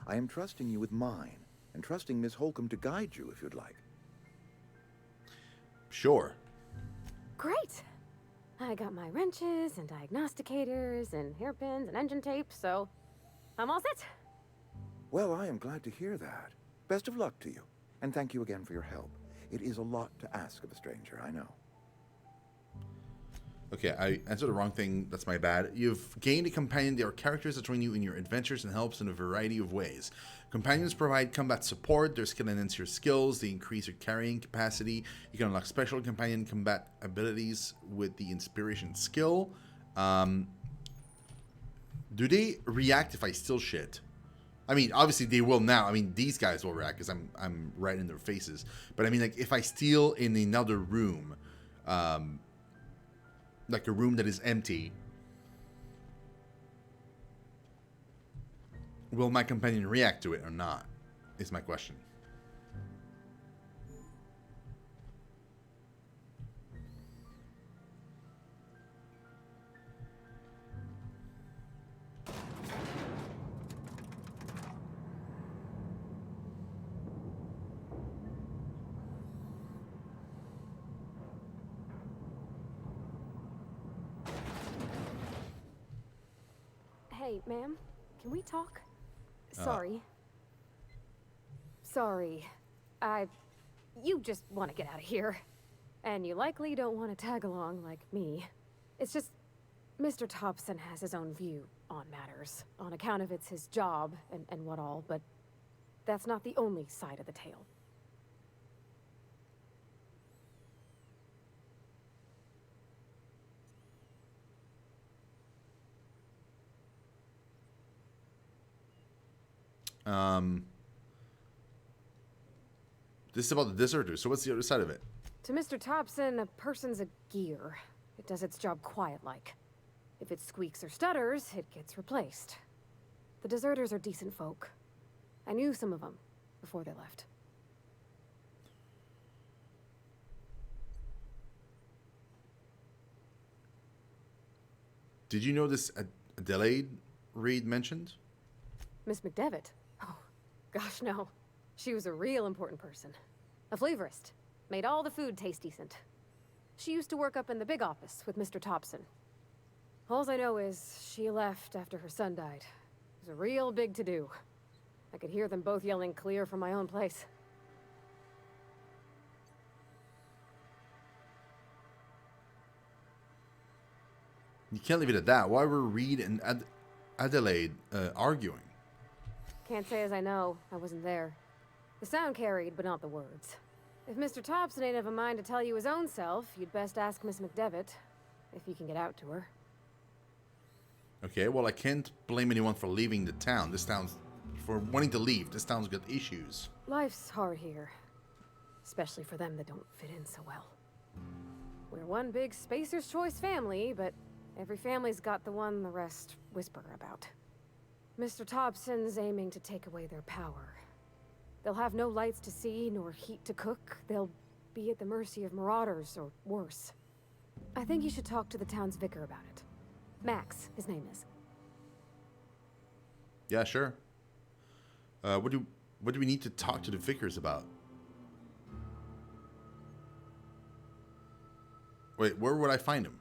I am trusting you with mine, and trusting Miss Holcomb to guide you if you'd like. Sure. Great! I got my wrenches and diagnosticators and hairpins and engine tape, so I'm all set. Well, I am glad to hear that. Best of luck to you, and thank you again for your help. It is a lot to ask of a stranger, I know. Okay, I answered the wrong thing. That's my bad. You've gained a companion. They are characters that join you in your adventures and helps in a variety of ways. Companions provide combat support. Their skill enhances your skills. They increase your carrying capacity. You can unlock special companion combat abilities with the inspiration skill. Do they react if I steal shit? I mean, obviously they will now. I mean, these guys will react because I'm right in their faces. But I mean, like, if I steal in another room, like a room that is empty, will my companion react to it or not? Is my question. Hey, ma'am, can we talk? Sorry. Sorry. You just want to get out of here. And you likely don't want to tag along like me. It's just, Mr. Thompson has his own view on matters, on account of it's his job and what all, but that's not the only side of the tale. This is about the deserters. So what's the other side of it? To Mr. Thompson, a person's a gear. It does its job quiet-like. If it squeaks or stutters, it gets replaced. The deserters are decent folk. I knew some of them before they left. Did you know this Adelaide Reed mentioned? Miss McDevitt? Oh, gosh, no. She was a real important person. A flavorist. Made all the food taste decent. She used to work up in the big office with Mr. Thompson. All I know is she left after her son died. It was a real big to-do. I could hear them both yelling clear from my own place. You can't leave it at that. Why were Reed and Adelaide arguing? Can't say as I know. I wasn't there. The sound carried, but not the words. If Mr. Thompson ain't of a mind to tell you his own self, you'd best ask Miss McDevitt, if you can get out to her. Okay, well, I can't blame anyone for leaving the town. This town's... for wanting to leave. This town's got issues. Life's hard here. Especially for them that don't fit in so well. We're one big Spacer's Choice family, but every family's got the one the rest whisper about. Mr. Thompson's aiming to take away their power. They'll have no lights to see, nor heat to cook. They'll be at the mercy of marauders, or worse. I think you should talk to the town's vicar about it. Max, his name is. Yeah, sure. What do we need to talk to the vicars about? Wait, where would I find him?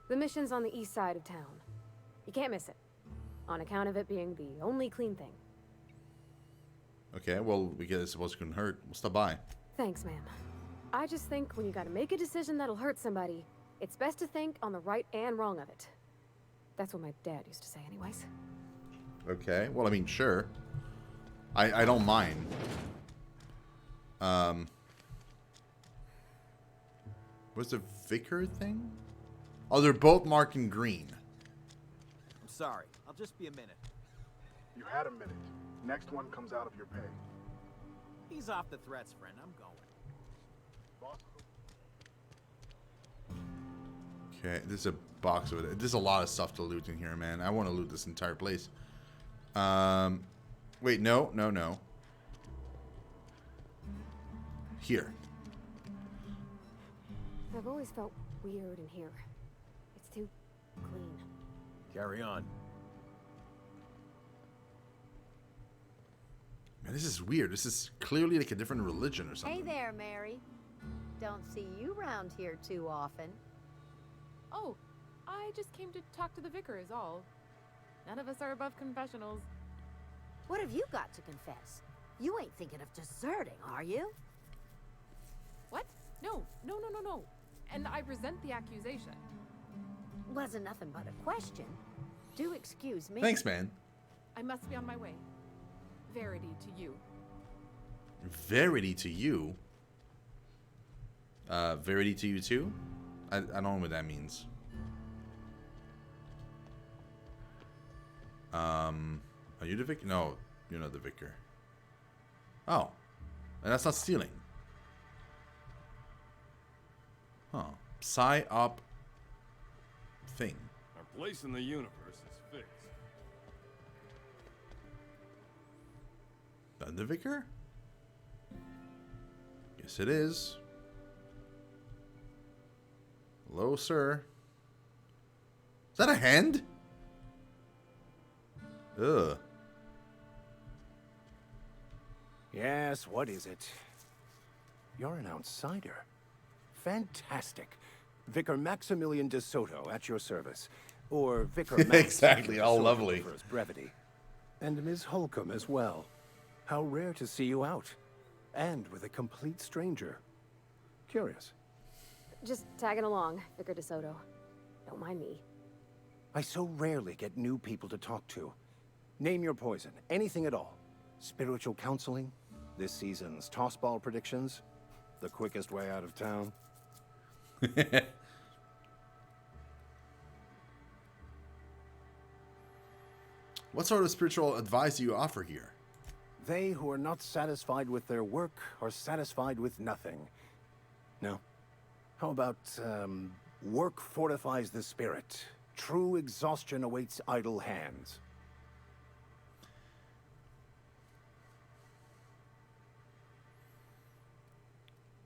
The mission's on the east side of town. You can't miss it. On account of it being the only clean thing. Okay, well, we guess I suppose it couldn't hurt. We'll stop by. Thanks, ma'am. I just think when you gotta make a decision that'll hurt somebody, it's best to think on the right and wrong of it. That's what my dad used to say anyways. Okay, well, I mean, sure. I don't mind. What's the vicar thing? Oh, they're both marked in green. I'm sorry. I'll just be a minute. You had a minute. Next one comes out of your pay. Ease off the threats, friend. I'm going. Boss. Okay, there's a box of it. There's a lot of stuff to loot in here, man. I want to loot this entire place. Wait, no. Here. I've always felt weird in here. It's too clean. Carry on. This is weird. This is clearly like a different religion or something. Hey there, Mary. Don't see you round here too often. Oh, I just came to talk to the vicar is all. None of us are above confessionals. What have you got to confess? You ain't thinking of deserting, are you? What? No. And I resent the accusation. Wasn't nothing but a question. Do excuse me. Thanks, man. I must be on my way. Verity to you. Verity to you? Verity to you too? I don't know what that means. Are you the vicar? No, you're not the vicar. Oh. And that's not stealing. Huh. Psy-op thing. Our place in the universe is fixed. That the vicar? Yes, it is. Hello, sir. Is that a hand? Ugh. Yes, what is it? You're an outsider. Fantastic. Vicar Maximilian de Soto at your service. Or Vicar Max Exactly, all de Soto lovely. for his brevity. And Ms. Holcomb as well. How rare to see you out. And with a complete stranger. Curious. Just tagging along, Vicar DeSoto. Don't mind me. I so rarely get new people to talk to. Name your poison, anything at all. Spiritual counseling, this season's tossball predictions, the quickest way out of town. What sort of spiritual advice do you offer here? They who are not satisfied with their work are satisfied with nothing. No. How about, work fortifies the spirit. True exhaustion awaits idle hands.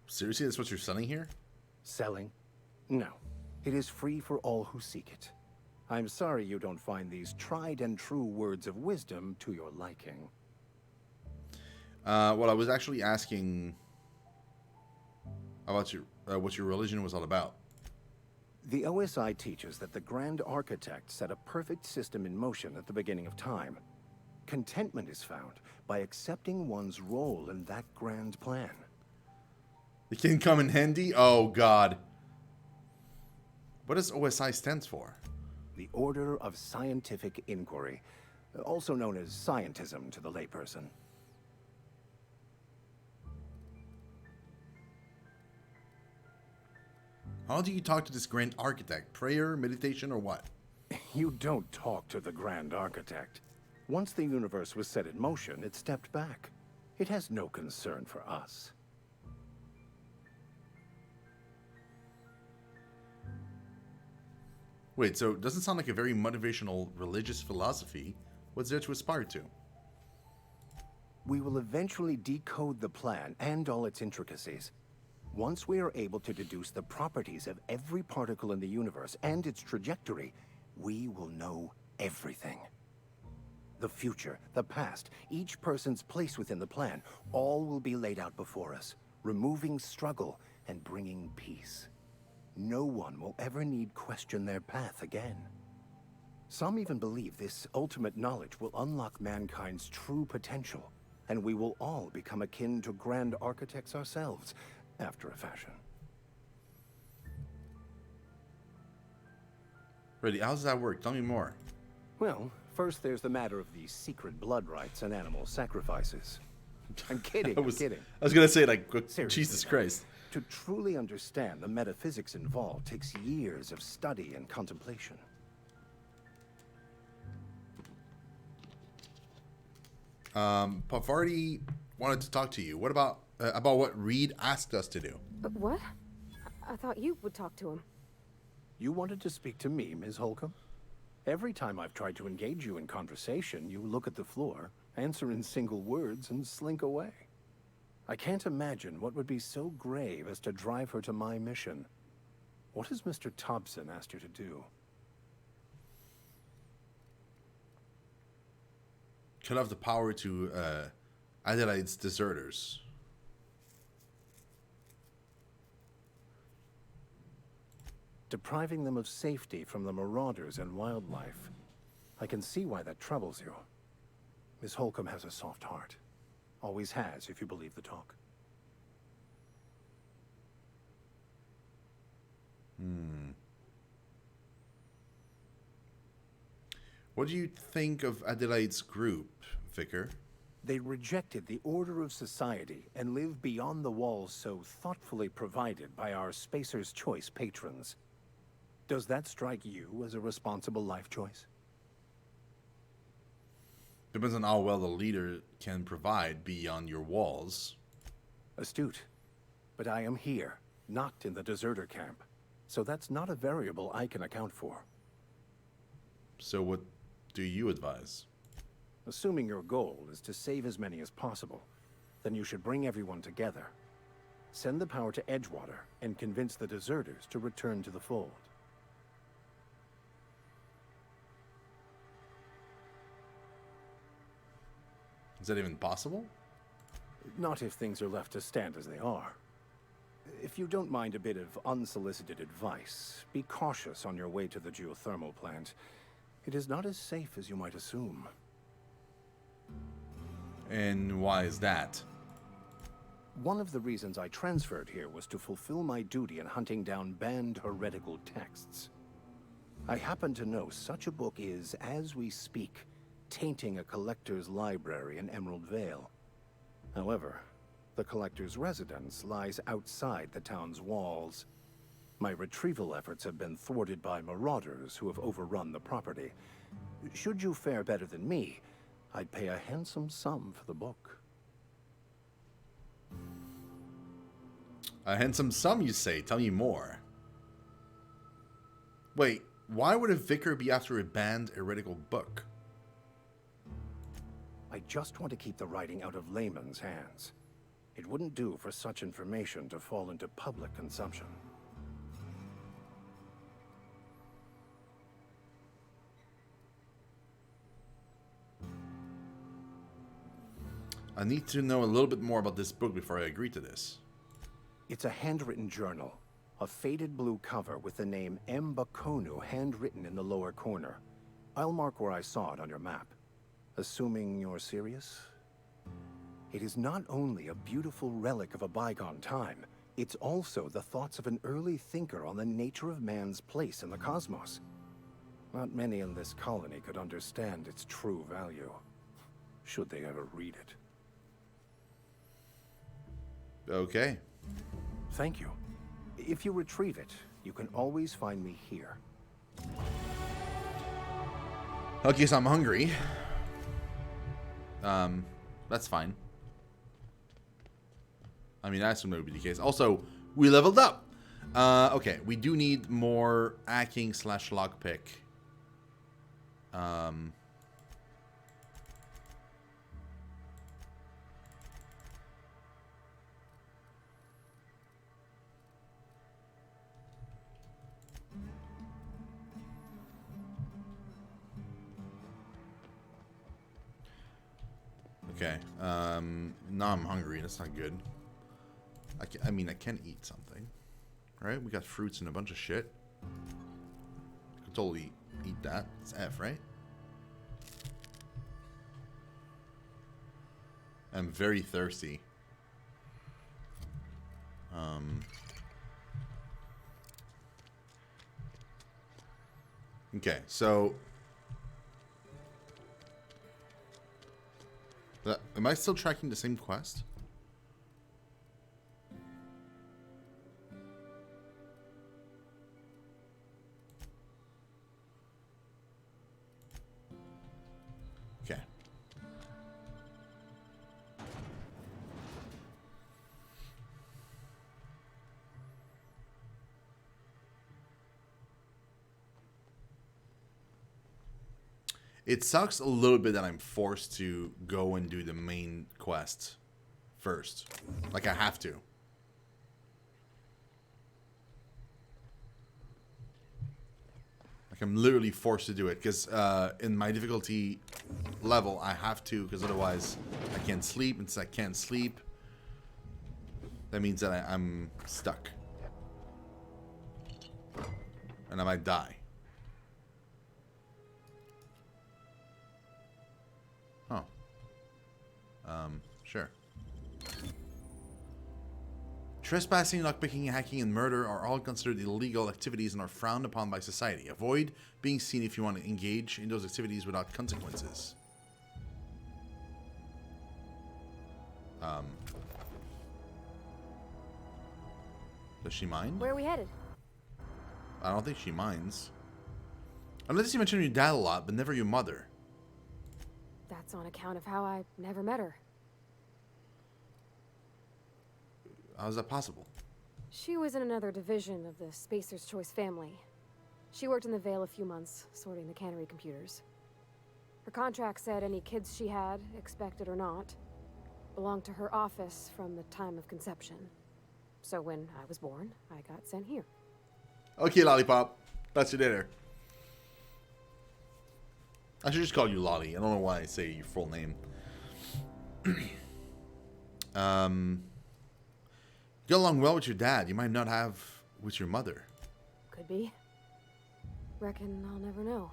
Seriously, that's what you're selling here? Selling? No. It is free for all who seek it. I'm sorry you don't find these tried and true words of wisdom to your liking. Well, I was actually asking about what your religion was all about. The OSI teaches that the Grand Architect set a perfect system in motion at the beginning of time. Contentment is found by accepting one's role in that grand plan. It can come in handy? Oh, God. What does OSI stands for? The Order of Scientific Inquiry, also known as scientism to the layperson. How do you talk to this grand architect? Prayer, meditation, or what? You don't talk to the Grand Architect. Once the universe was set in motion, it stepped back. It has no concern for us. Wait, so it doesn't sound like a very motivational religious philosophy. What's there to aspire to? We will eventually decode the plan and all its intricacies. Once we are able to deduce the properties of every particle in the universe and its trajectory, we will know everything. The future, the past, each person's place within the plan, all will be laid out before us, removing struggle and bringing peace. No one will ever need question their path again. Some even believe this ultimate knowledge will unlock mankind's true potential, and we will all become akin to grand architects ourselves, after a fashion. Really, how does that work? Tell me more. Well, first there's the matter of the secret blood rites and animal sacrifices. I'm kidding, I'm kidding. I was gonna say, like, Seriously, Jesus Christ. To truly understand the metaphysics involved takes years of study and contemplation. Pavardi wanted to talk to you. What about what Reed asked us to do? What? I thought you would talk to him. You wanted to speak to me, Ms. Holcomb? Every time I've tried to engage you in conversation, you look at the floor, answer in single words, and slink away. I can't imagine what would be so grave as to drive her to my mission. What has Mr. Thompson asked you to do? Could have the power to Adelaide's deserters. Depriving them of safety from the marauders and wildlife. I can see why that troubles you. Miss Holcomb has a soft heart. Always has, if you believe the talk. What do you think of Adelaide's group, Vicar? They rejected the order of society and live beyond the walls so thoughtfully provided by our Spacer's Choice patrons. Does that strike you as a responsible life choice? Depends on how well the leader can provide beyond your walls. Astute. But I am here, not in the deserter camp. So that's not a variable I can account for. So what do you advise? Assuming your goal is to save as many as possible, then you should bring everyone together. Send the power to Edgewater and convince the deserters to return to the fold. Is that even possible? Not if things are left to stand as they are. If you don't mind a bit of unsolicited advice, be cautious on your way to the geothermal plant. It is not as safe as you might assume. And why is that? One of the reasons I transferred here was to fulfill my duty in hunting down banned heretical texts. I happen to know such a book is, as we speak, tainting a collector's library in Emerald Vale. However, the collector's residence lies outside the town's walls. My retrieval efforts have been thwarted by marauders who have overrun the property. Should you fare better than me, I'd pay a handsome sum for the book. A handsome sum, you say? Tell me more. Wait, why would a vicar be after a banned heretical book? I just want to keep the writing out of layman's hands. It wouldn't do for such information to fall into public consumption. I need to know a little bit more about this book before I agree to this. It's a handwritten journal. A faded blue cover with the name M. Bakonu handwritten in the lower corner. I'll mark where I saw it on your map. Assuming you're serious? It is not only a beautiful relic of a bygone time, it's also the thoughts of an early thinker on the nature of man's place in the cosmos. Not many in this colony could understand its true value, should they ever read it. Okay. Thank you. If you retrieve it, you can always find me here. Okay, so I'm hungry. That's fine. I mean, I assume that would be the case. Also, we leveled up. Okay, we do need more hacking / lockpick. Okay. Now I'm hungry. That's not good. I mean, I can eat something. Right? We got fruits and a bunch of shit. I can totally eat that. It's F, right? I'm very thirsty. Okay, so... Am I still tracking the same quest? Okay. It sucks a little bit that I'm forced to go and do the main quest first. Like, I have to. Like, I'm literally forced to do it, because in my difficulty level, I have to, because otherwise I can't sleep, and since I can't sleep, that means that I'm stuck. And I might die. Oh. Sure. Trespassing, lockpicking, hacking, and murder are all considered illegal activities and are frowned upon by society. Avoid being seen if you want to engage in those activities without consequences. Does she mind? Where are we headed? I don't think she minds. Unless you mention your dad a lot, but never your mother. That's on account of how I never met her. How is that possible? She was in another division of the Spacer's Choice family. She worked in the Vale a few months, sorting the cannery computers. Her contract said any kids she had, expected or not, belonged to her office from the time of conception. So when I was born, I got sent here. Okay, Lollipop. That's your dinner. I should just call you Lolly. I don't know why I say your full name. Get along well with your dad. You might not have with your mother. Could be. Reckon I'll never know.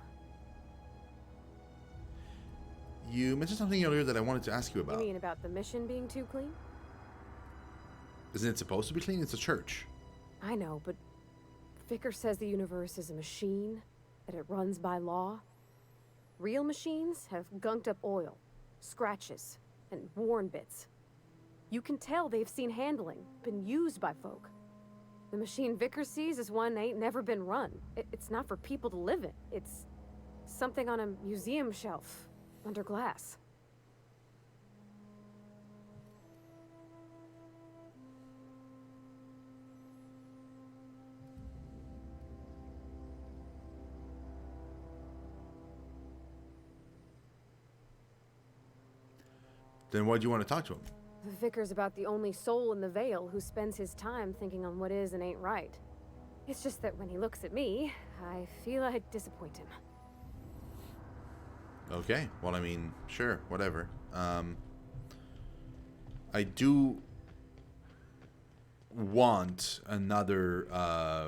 You mentioned something earlier that I wanted to ask you about. You mean about the mission being too clean? Isn't it supposed to be clean? It's a church. I know, but Vicker says the universe is a machine, that it runs by law. Real machines have gunked up oil, scratches, and worn bits. You can tell they've seen handling, been used by folk. The machine Vicker sees is one ain't never been run. It's not for people to live in. It's something on a museum shelf, under glass. Then why do you want to talk to him? The Vicar's about the only soul in the Vale who spends his time thinking on what is and ain't right. It's just that when he looks at me, I feel I'd disappoint him. Okay. Well, I mean, sure, whatever. I do want another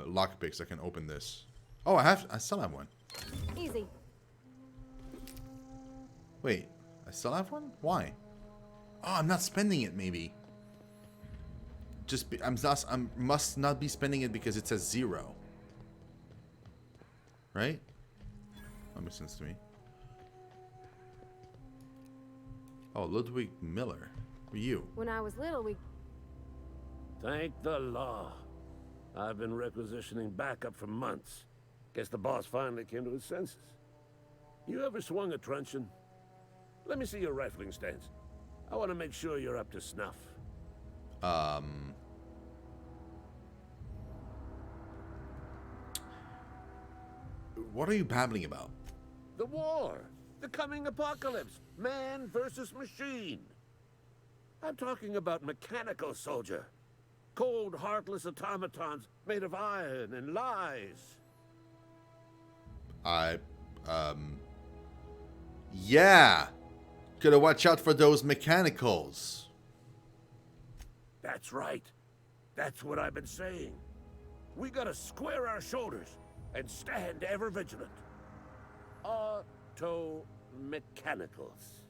lockpick so I can open this. Oh, I still have one. Easy. Wait, I still have one? Why? Oh, I'm not spending it, maybe. I must not be spending it because it says 0. Right? That makes sense to me. Oh, Ludwig Miller. Who are you? When I was little, we... Thank the law. I've been requisitioning backup for months. Guess the boss finally came to his senses. You ever swung a truncheon? Let me see your rifling stance. I want to make sure you're up to snuff. What are you babbling about? The war. The coming apocalypse. Man versus machine. I'm talking about mechanical soldier. Cold, heartless automatons made of iron and lies. Yeah. Gotta watch out for those mechanicals. That's right. That's what I've been saying. We gotta square our shoulders and stand ever vigilant. Auto-mechanicals.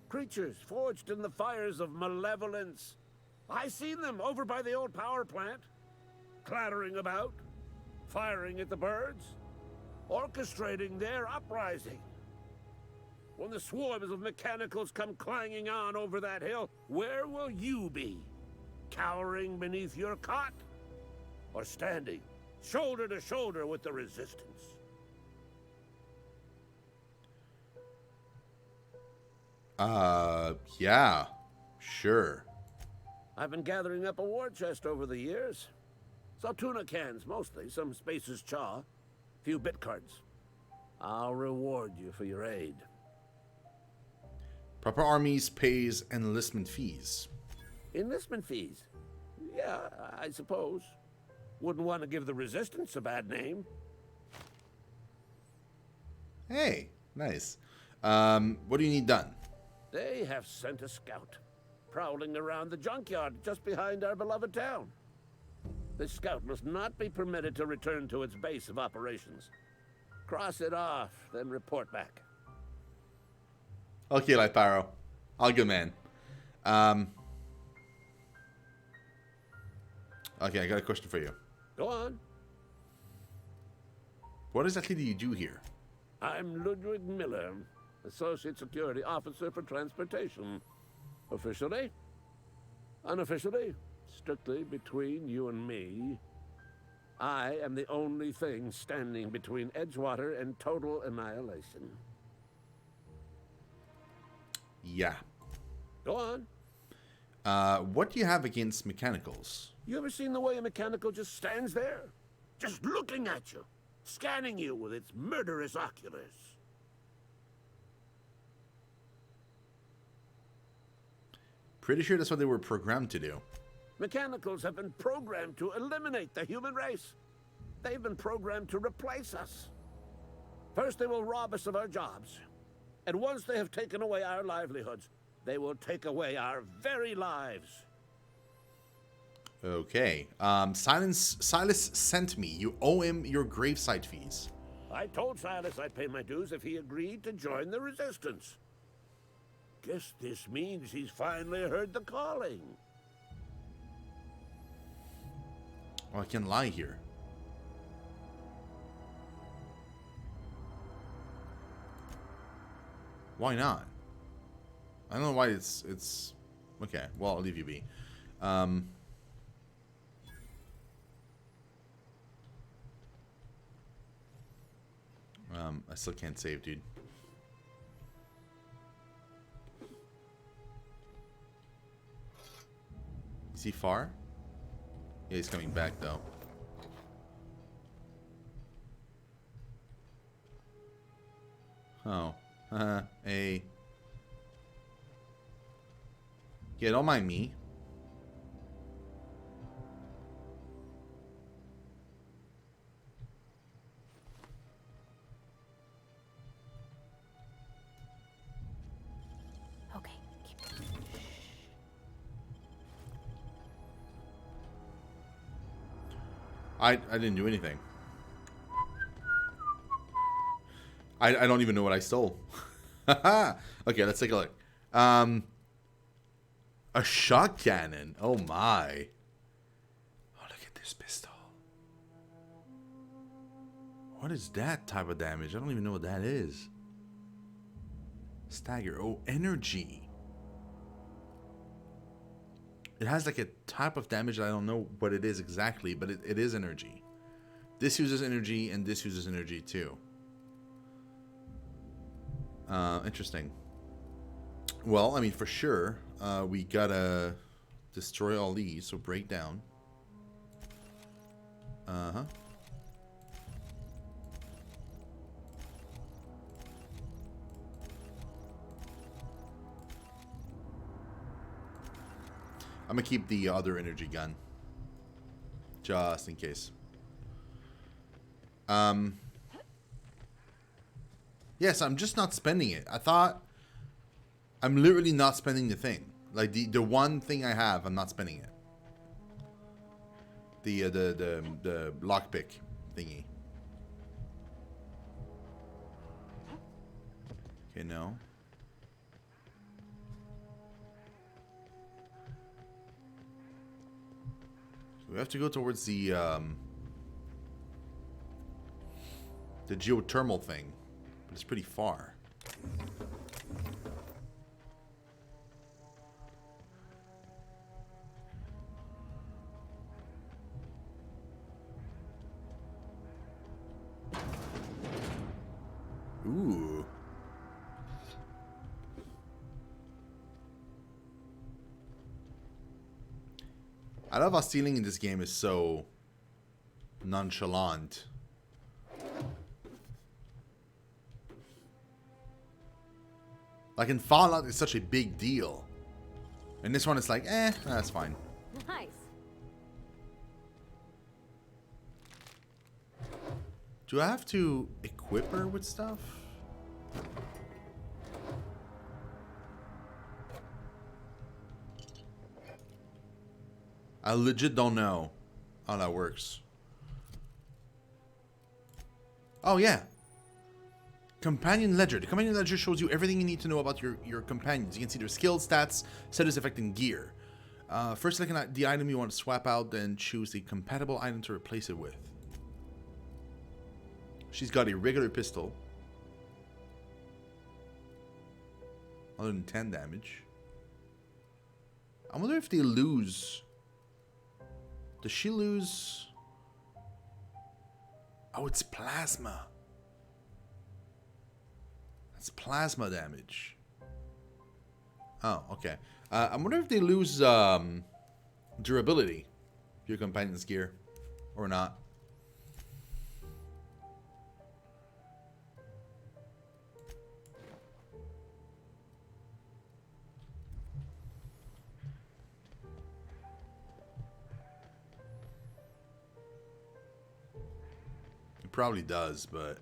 Creatures forged in the fires of malevolence. I seen them over by the old power plant. Clattering about, firing at the birds, orchestrating their uprising. When the swarms of mechanicals come clanging on over that hill, where will you be? Cowering beneath your cot? Or standing, shoulder to shoulder with the resistance? Yeah, sure. I've been gathering up a war chest over the years. Saw tuna cans, mostly, some Spacer's chaw, few bit cards. I'll reward you for your aid. Proper armies pays enlistment fees. Enlistment fees? Yeah, I suppose. Wouldn't want to give the resistance a bad name. Hey, nice. What do you need done? They have sent a scout, prowling around the junkyard just behind our beloved town. This scout must not be permitted to return to its base of operations. Cross it off, then report back. Okay, Light Pyro. All good, man. Okay, I got a question for you. Go on. What exactly do you do here? I'm Ludwig Miller, Associate Security Officer for Transportation. Officially, unofficially, strictly between you and me, I am the only thing standing between Edgewater and total annihilation. Yeah. Go on. What do you have against mechanicals? You ever seen the way a mechanical just stands there? Just looking at you, scanning you with its murderous oculars. Pretty sure that's what they were programmed to do. Mechanicals have been programmed to eliminate the human race. They've been programmed to replace us. First, they will rob us of our jobs. And once they have taken away our livelihoods, they will take away our very lives. Okay. Silas sent me. You owe him your gravesite fees. I told Silas I'd pay my dues if he agreed to join the resistance. Guess this means he's finally heard the calling. Oh, I can lie here. Why not? I don't know why it's okay. Well, I'll leave you be. I still can't save, dude. Is he far? Yeah, he's coming back though. Oh. Hey. Yeah, don't mind me. Okay. I didn't do anything. I don't even know what I stole. Okay, let's take a look. A shot cannon. Oh my. Oh, look at this pistol. What is that type of damage? I don't even know what that is. Stagger. Oh, energy. It has like a type of damage that I don't know what it is exactly, but it is energy. This uses energy and this uses energy too. Interesting. Well, I mean, for sure, we gotta destroy all these, so break down. Uh-huh. I'm gonna keep the other energy gun. Just in case. Yes, I'm just not spending it. I thought I'm literally not spending the thing. Like the one thing I have, I'm not spending it. The lockpick thingy. Okay, no. So we have to go towards the geothermal thing. But it's pretty far. Ooh. I love how stealing in this game is so nonchalant. Like in Fallout, it's such a big deal. And this one, it's like, that's fine. Nice. Do I have to equip her with stuff? I legit don't know how that works. Oh, yeah. Companion Ledger. The Companion Ledger shows you everything you need to know about your companions. You can see their skills, stats, status effect, and gear. First, select the item you want to swap out, then choose the compatible item to replace it with. She's got a regular pistol. 110 damage. I wonder if they lose... Does she lose... Oh, it's plasma. That's plasma damage. Oh, okay. I wonder if they lose durability, your companion's gear, or not. It probably does, but...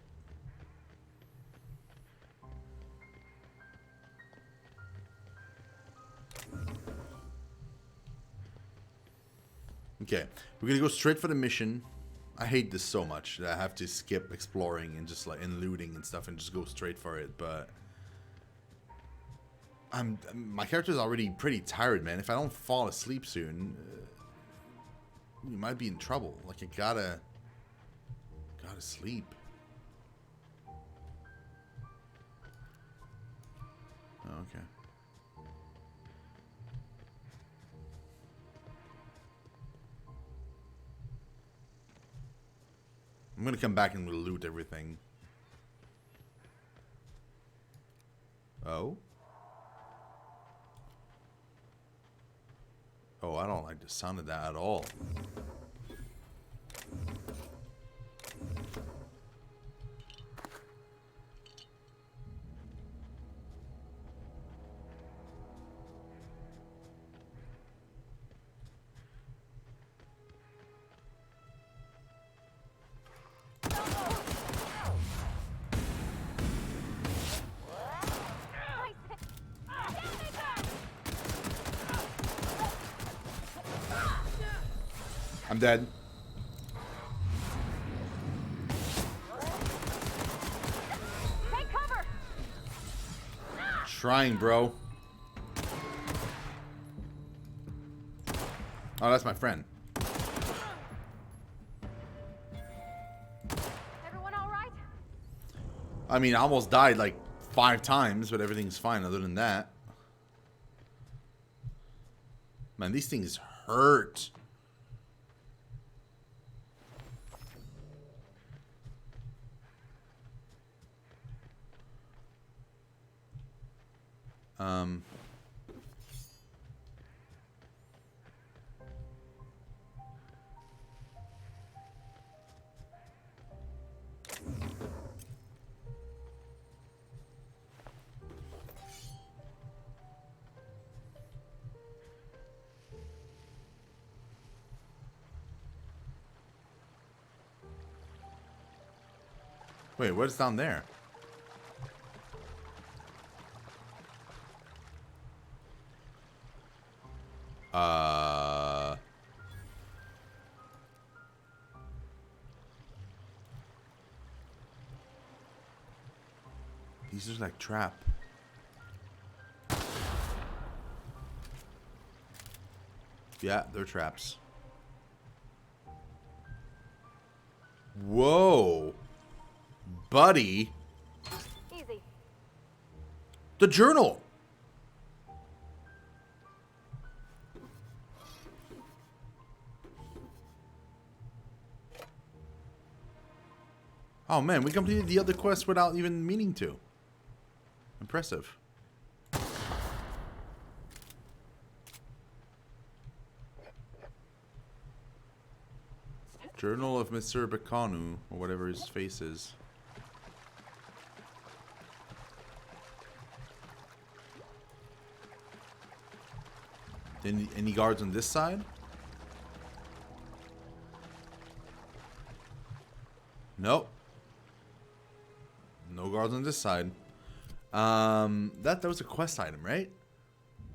Okay, we're gonna go straight for the mission. I hate this so much that I have to skip exploring and just like and looting and stuff and just go straight for it. But my character's already pretty tired, man. If I don't fall asleep soon, you might be in trouble. Like I gotta sleep. Oh, okay. I'm gonna come back and we'll loot everything. Oh? Oh, I don't like the sound of that at all. I'm dead. Take cover. Trying, bro. Oh, that's my friend. Everyone all right? I mean, I almost died like 5 times, but everything's fine other than that. Man, these things hurt. Wait, what's down there? These are like trap. Yeah, they're traps. Whoa. Buddy. Easy. The journal. Oh man, we completed the other quest without even meaning to. Impressive. Journal of Mr. Bakanu, or whatever his face is. Any guards on this side? Nope. No guards on this side. That was a quest item, right?